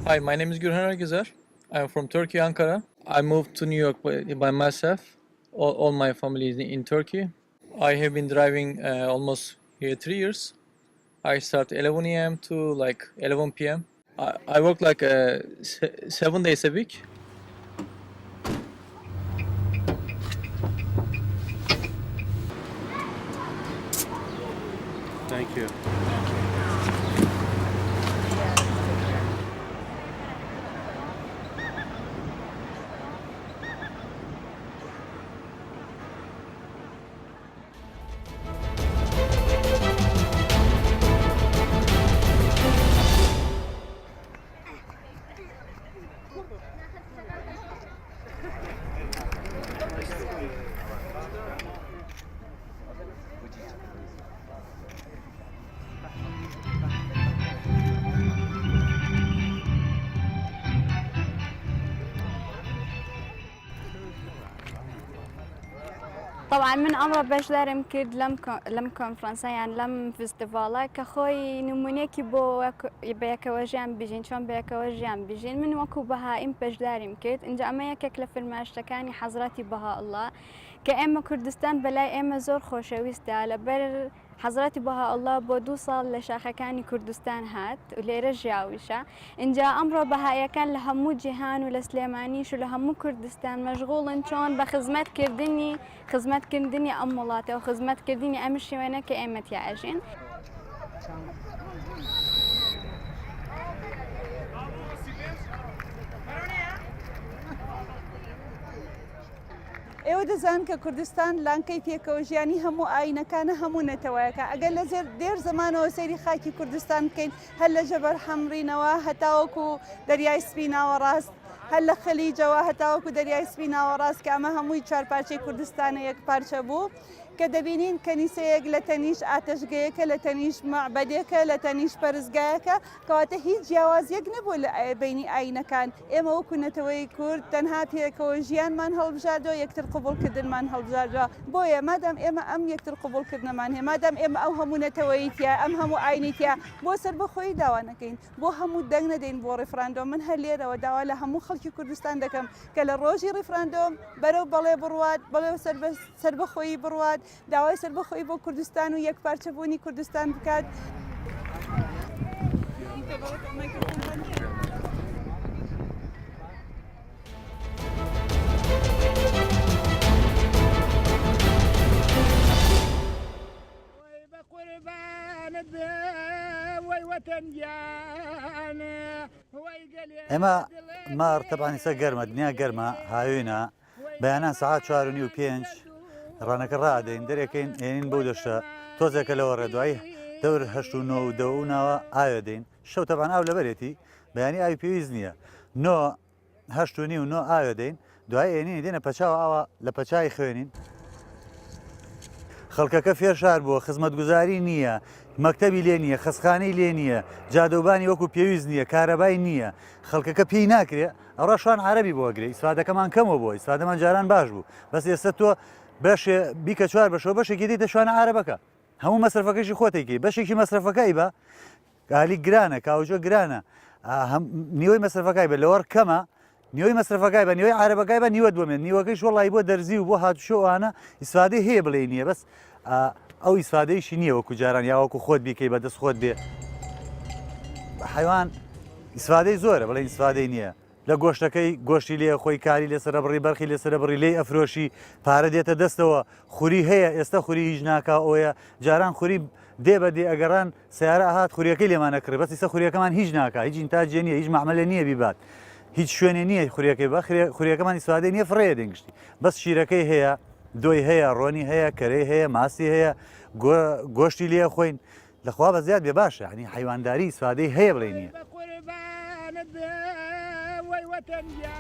Hi, my name is Gürhan Ergezer. I'm from Turkey, Ankara. I moved to New York by myself. All my family is in Turkey. I have been driving almost here 3 years. I start 11 a.m. to like 11 p.m. I work like 7 days a week. Thank you. طبعا من أمر بەشدارم کرد لەم کۆنفرانسە یان لەم فستیڤاڵە کە خۆی نمونەیەکی بۆ بەیەکەوە ژیان بژین چۆن بەیەکەوە ژیان بژین من وەکو بەهائیم پێشداریم کرد اینجا ئەمە یەکێک لە فرماشتەکانی حەزرەتی بەهاءالله کە ئێمە کوردستان بەلای ئێمە زۆر خۆشەویستە لەبەر حەزرەتی بەهاءالله بۆ 2 ساڵ لە شاخەکانی کوردستان هات و لێرە ژیاویشە اینجا ئەمڕۆ بەهایەکان لە هەموو جیهان و لە سلێمانیش و لە هەموو کوردستان مەشغوڵن چۆن بە خزمەتکردنی ئەم وڵاتە و خزمەتکردنی ئەم شوێنە کە ئێمە تیا ئەژین. ئێوە دەزان کە کوردستان لانکەی پێکەوە ژیانی هەموو ئاینەکانە هەموو نەتەوەیەکە ئەگەر لە دێر زمانەوە سەیری خاکی کوردستان بکەین هەر لە ژەبەر حەمڕینەوە هەتاوەکو دەریای سپی ناوەڕاست هەر لە خەلیجەوە هەتاوەکو دەریای سپی ناوەڕاست کە ئەمە هەمووی چارپارچەی کوردستانە یەک پارچە بوو کە دەبینین کەنیسەیەک لە تەنیش ئاتەشگەیەکە لە تەنیش مەعبەدێکە لە تەنیش پەرزگایەکە کەواتە هیچ جیاوازیەک نەبوو لە بینی ئاینەکان ئێمە وەکو نەتەوەی کورد تەنها پێکەوە ژیانمان هەڵبژاردەوە یەکتر قبوڵکردنمان هەڵبژاردەوە بۆیە مادام ئێمە ئەم یەکتر قبوڵکردنەمان هەیە مادام ئێمە ئەو هەموو نەتەوەی تیا ئەم هەموو ئاینی تیا بۆ سەربەخۆیی داوا نەکەین بۆ هەموو دەنگ نەدەین بۆ ڕێفراندۆم من هەر لێرەوە داوا لە هەموو خەڵکی کوردستان دەکەم کە لە ڕۆژی ڕێفراندۆم بەرەو بەڵێ بڕوات بەڵێ سەربەخۆیی بڕوات داوای سەربەخۆیی بۆ کوردستان و یەک پارچەبوونی کوردستان بکات. ئێمە مار تەبانیسە گەرمە دنیا گەرمە هاوێنە بەیانان سەعات 4 و 5 ڕانەکە ڕادەین دەرێکەین ئێنین بەو دەشە تۆزێکە لەوە ڕێدوایی دەور 8 و 9 ئاوێ دەین شەو تەبان ئاو لەبەرێتی بەیانی ئاوی پێویست نییە 8 و 9 ئاوێ دەین دوای ئێنینی دێنە پەچاوە ئاوە لە پەچای خوێنین خەڵکەکە فێرشار بووە خزمەتگوزاری نییە مەکتەبی لێ نییە خەسخانەی لێ نییە جادۆبانی وەکو پێویست نییە کارەبای نییە خەڵکەکە پێی ناکرێت ئەوڕە شوان عەرەبی بۆ گرێ ئیسفادەکەمان کەمەوە بۆ ئیسفادەمان جاران باش بوو بەس ئێستا تۆ بەشێ بیکە 4 بەشەوە بەشێکی دیتە شوانە عەرەبەکە هەموو مەسرفەکەشی خۆتێکی بەشێکی مەسرفەکەی بە گالی گرانە کاوجۆ گرانە نیوەی مەسرفەکەی بە لەوەڕ کەمە نیوەی مەسرفەکەی بە نیوەی عەرەبەکەی بە نیوە دووەمێن نیوەکەیش وەڵی بۆ دەرزی و بۆ هاتوشەوانە ئیسفادەی هەیە بڵێ نییە بەس ئەو ئیسفادەیشی نییە وەکو جاران یاوەکو خۆت بیکەی بەدەست خۆت بێ حیوان ئیسفادەی زۆرە بڵێ ئیسفادەی نییە لە گۆشتەکەی گۆشتی لێ خۆی کاری لێسرە بڕی بەرخی لێسرە بڕی لێی ئەفرۆشی پارە دێتە دەستەوە خوری هەیە ئێستا خوری هیچ ناکا ئەوە جاران خوری دێ بەدێ ئەگەڕان سیارە ئاهات خوریەکەی لێمانە کرد بەس ئێستا خوریەکەمان هیچ ناکە هیچ ئینتاجێ نییە هیچ معاملە نییە بیبات هیچ شوێنێ نییە خوریەکەی بە خوریەکەمان ئیسفادەی نییە فڕێ دەنگشتی بەس شیرەکەی هەیە دۆی هەیە ڕۆنی هەیە کەرەی هەیە ماسی هەیە گۆشتی لێ خۆین لەخوا بە زیاد بێ باشە ینی حیوانداری ئیسفادەی هەیە بڵێ نییە وطن يا